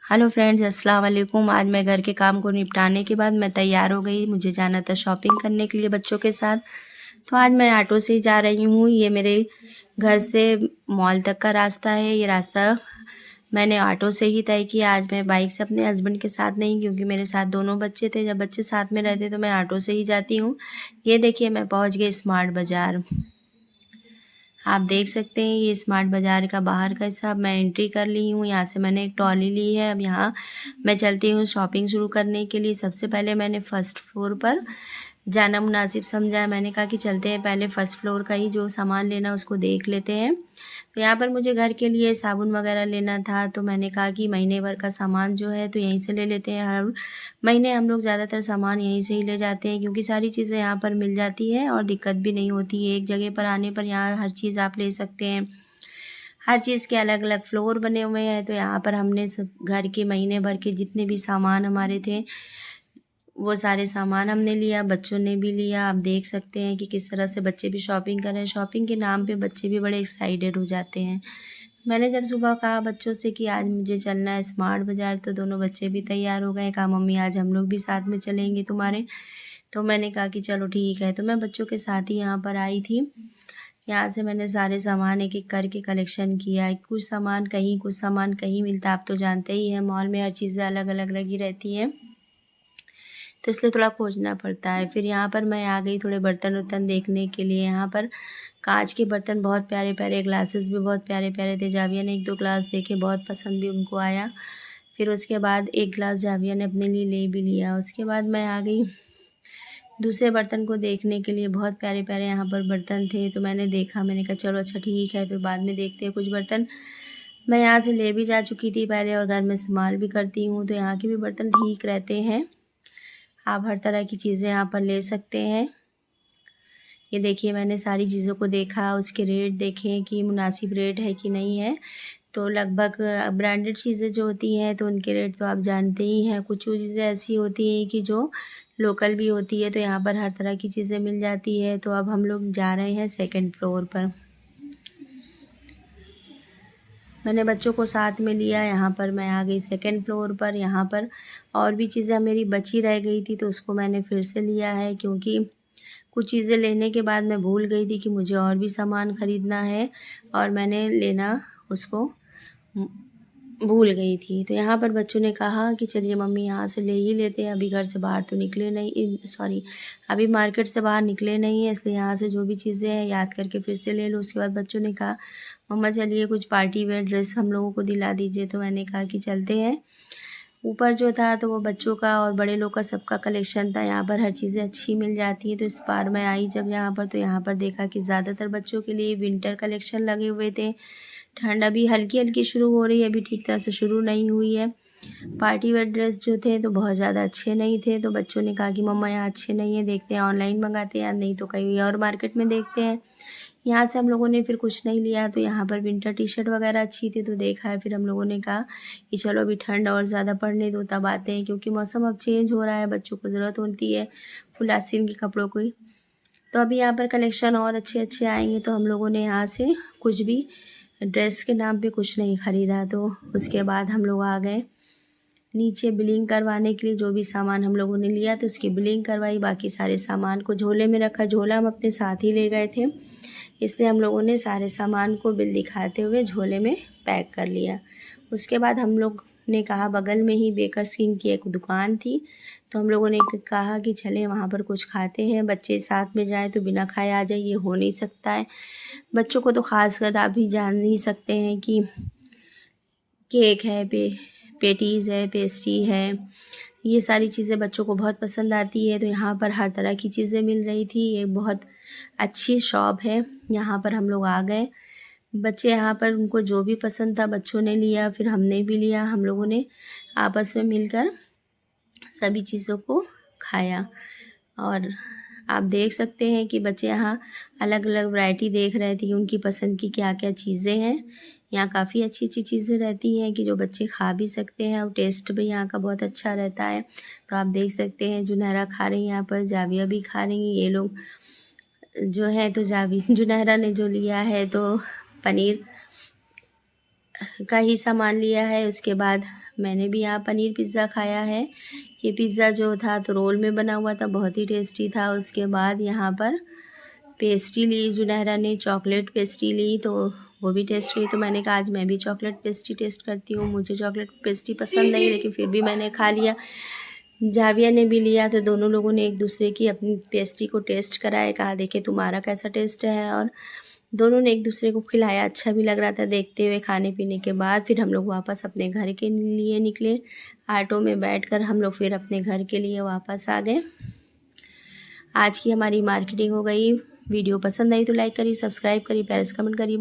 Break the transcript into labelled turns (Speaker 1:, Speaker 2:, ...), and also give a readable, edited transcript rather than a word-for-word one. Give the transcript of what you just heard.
Speaker 1: Hello friends, अस्सलाम वालेकुम। आज मैं घर के काम को निपटाने के बाद मैं तैयार हो गई। मुझे जाना था शॉपिंग करने के लिए बच्चों के साथ। तो आज मैं ऑटो से ही जा रही हूँ। ये मेरे घर से मॉल तक का रास्ता है। ये रास्ता मैंने ऑटो से ही तय किया। आज मैं बाइक से अपने हस्बैंड के साथ नहीं, क्योंकि मेरे साथ दोनों बच्चे थे। जब बच्चे साथ में रहते तो मैं ऑटो से ही जाती हूँ। ये देखिए, मैं पहुँच गई स्मार्ट बाज़ार। आप देख सकते हैं ये स्मार्ट बाज़ार का बाहर का हिस्सा। अब मैं एंट्री कर ली हूँ। यहाँ से मैंने एक ट्रॉली ली है। अब यहाँ मैं चलती हूँ शॉपिंग शुरू करने के लिए। सबसे पहले मैंने फर्स्ट फ्लोर पर जाना मुनासिब समझा। मैंने कहा कि चलते हैं, पहले फर्स्ट फ्लोर का ही जो सामान लेना उसको देख लेते हैं। तो यहाँ पर मुझे घर के लिए साबुन वगैरह लेना था, तो मैंने कहा कि महीने भर का सामान जो है तो यहीं से ले लेते हैं। हर महीने हम लोग ज़्यादातर सामान यहीं से ही ले जाते हैं, क्योंकि सारी चीज़ें यहाँ पर मिल जाती है और दिक्कत भी नहीं होती है। एक जगह पर आने पर यहाँ हर चीज़ आप ले सकते हैं। हर चीज़ के अलग अलग फ्लोर बने हुए हैं। तो यहाँ पर हमने सब घर के महीने भर के जितने भी सामान हमारे थे वो सारे सामान हमने लिया, बच्चों ने भी लिया। आप देख सकते हैं कि किस तरह से बच्चे भी शॉपिंग कर रहे हैं। शॉपिंग के नाम पे बच्चे भी बड़े एक्साइटेड हो जाते हैं। मैंने जब सुबह कहा बच्चों से कि आज मुझे चलना है स्मार्ट बाज़ार, तो दोनों बच्चे भी तैयार हो गए। कहा मम्मी आज हम लोग भी साथ में चलेंगे तुम्हारे। तो मैंने कहा कि चलो ठीक है। तो मैं बच्चों के साथ ही यहाँ पर आई थी। यहाँ से मैंने सारे सामान एक एक करके कलेक्शन किया। कुछ सामान कहीं, कुछ सामान कहीं मिलता। आप तो जानते ही हैं मॉल में हर चीज़ें अलग अलग लगी रहती हैं, तो इसलिए थोड़ा खोजना पड़ता है। फिर यहाँ पर मैं आ गई थोड़े बर्तन वर्तन देखने के लिए। यहाँ पर कांच के बर्तन बहुत प्यारे प्यारे, ग्लासेस भी बहुत प्यारे प्यारे थे। जाविया ने एक दो ग्लास देखे, बहुत पसंद भी उनको आया। फिर उसके बाद एक ग्लास जाविया ने अपने लिए ले भी लिया। उसके बाद मैं आ गई दूसरे बर्तन को देखने के लिए। बहुत प्यारे प्यारे यहाँ पर बर्तन थे, तो मैंने देखा। मैंने कहा चलो अच्छा ठीक है, फिर बाद में देखते हैं। कुछ बर्तन मैं यहाँ से ले भी जा चुकी थी पहले और घर में इस्तेमाल भी करती हूँ, तो यहाँ के भी बर्तन ठीक रहते हैं। आप हर तरह की चीज़ें यहाँ पर ले सकते हैं। ये देखिए, मैंने सारी चीज़ों को देखा, उसके रेट देखे कि मुनासिब रेट है कि नहीं है। तो लगभग ब्रांडेड चीज़ें जो होती हैं तो उनके रेट तो आप जानते ही हैं। कुछ चीज़ें ऐसी होती हैं कि जो लोकल भी होती है, तो यहाँ पर हर तरह की चीज़ें मिल जाती है। तो अब हम लोग जा रहे हैं सेकंड फ्लोर पर। मैंने बच्चों को साथ में लिया। यहाँ पर मैं आ गई सेकंड फ्लोर पर। यहाँ पर और भी चीज़ें मेरी बची रह गई थी, तो उसको मैंने फिर से लिया है, क्योंकि कुछ चीज़ें लेने के बाद मैं भूल गई थी कि मुझे और भी सामान ख़रीदना है, और मैंने लेना उसको भूल गई थी। तो यहाँ पर बच्चों ने कहा कि चलिए मम्मी यहाँ से ले ही लेते हैं, अभी घर से बाहर तो निकले नहीं, सॉरी अभी मार्केट से बाहर निकले नहीं है, इसलिए यहाँ से जो भी चीज़ें हैं याद करके फिर से ले लो। उसके बाद बच्चों ने कहा मम्मा चलिए कुछ पार्टी वेयर ड्रेस हम लोगों को दिला दीजिए। तो मैंने कहा कि चलते हैं। ऊपर जो था तो वो बच्चों का और बड़े लोग का सबका कलेक्शन था। यहाँ पर हर चीज़ें अच्छी मिल जाती हैं। तो इस बार मैं आई जब यहाँ पर, तो यहाँ पर देखा कि ज़्यादातर बच्चों के लिए विंटर कलेक्शन लगे हुए थे। ठंड अभी हल्की हल्की शुरू हो रही है, अभी ठीक तरह से शुरू नहीं हुई है। पार्टी वेयर ड्रेस जो थे तो बहुत ज़्यादा अच्छे नहीं थे, तो बच्चों ने कहा कि मम्मा यहाँ अच्छे नहीं है, देखते हैं ऑनलाइन मंगाते हैं, या नहीं तो कहीं और मार्केट में देखते हैं। यहाँ से हम लोगों ने फिर कुछ नहीं लिया। तो यहाँ पर विंटर टी शर्ट वगैरह अच्छी थी, तो देखा है। फिर हम लोगों ने कहा कि चलो अभी ठंड और ज़्यादा पड़ने दो तब आते हैं, क्योंकि मौसम अब चेंज हो रहा है, बच्चों को ज़रूरत होती है फुल आस्तीन के कपड़ों की। तो अभी यहाँ पर कलेक्शन और अच्छे अच्छे आएंगे, तो हम लोगों ने यहाँ से कुछ भी ड्रेस के नाम पे कुछ नहीं ख़रीदा। तो उसके बाद हम लोग आ गए नीचे बिलिंग करवाने के लिए। जो भी सामान हम लोगों ने लिया तो उसकी बिलिंग करवाई, बाकी सारे सामान को झोले में रखा। झोला हम अपने साथ ही ले गए थे, इसलिए हम लोगों ने सारे सामान को बिल दिखाते हुए झोले में पैक कर लिया। उसके बाद हम लोग ने कहा, बगल में ही बेकर्स किंग की एक दुकान थी, तो हम लोगों ने कहा कि चले वहाँ पर कुछ खाते हैं। बच्चे साथ में जाएं तो बिना खाए आ जाए, ये हो नहीं सकता है। बच्चों को तो ख़ास कर आप भी जान ही सकते हैं कि केक है, पेटीज़ है, पेस्ट्री है, ये सारी चीज़ें बच्चों को बहुत पसंद आती है। तो यहाँ पर हर तरह की चीज़ें मिल रही थी। ये बहुत अच्छी शॉप है। यहाँ पर हम लोग आ गए। बच्चे यहाँ पर उनको जो भी पसंद था बच्चों ने लिया, फिर हमने भी लिया। हम लोगों ने आपस में मिलकर सभी चीज़ों को खाया। और आप देख सकते हैं कि बच्चे यहाँ अलग अलग वैरायटी देख रहे थे कि उनकी पसंद की क्या क्या चीज़ें हैं। यहाँ काफ़ी अच्छी अच्छी चीज़ें रहती हैं कि जो बच्चे खा भी सकते हैं, और टेस्ट भी यहाँ का बहुत अच्छा रहता है। तो आप देख सकते हैं जुनहरा खा रही हैं, यहाँ पर जाविया भी खा रही हैं। ये लोग जो है तो जुनहरा ने जो लिया है तो पनीर का ही सामान लिया है। उसके बाद मैंने भी यहाँ पनीर पिज़्ज़ा खाया है। ये पिज़्ज़ा जो था तो रोल में बना हुआ था, बहुत ही टेस्टी था। उसके बाद यहाँ पर पेस्ट्री ली, जुनैरा ने चॉकलेट पेस्ट्री ली तो वो भी टेस्ट की। तो मैंने कहा आज मैं भी चॉकलेट पेस्ट्री टेस्ट करती हूँ। मुझे चॉकलेट पेस्ट्री पसंद नहीं, लेकिन फिर भी मैंने खा लिया। जाविया ने भी लिया, तो दोनों लोगों ने एक दूसरे की अपनी पेस्ट्री को टेस्ट कराया, कहा देखे तुम्हारा कैसा टेस्ट है, और दोनों ने एक दूसरे को खिलाया। अच्छा भी लग रहा था देखते हुए। खाने पीने के बाद फिर हम लोग वापस अपने घर के लिए निकले। ऑटो में बैठकर हम लोग फिर अपने घर के लिए वापस आ गए। आज की हमारी मार्केटिंग हो गई। वीडियो पसंद आई तो लाइक करिए, सब्सक्राइब करिए, प्यार से कमेंट करिए।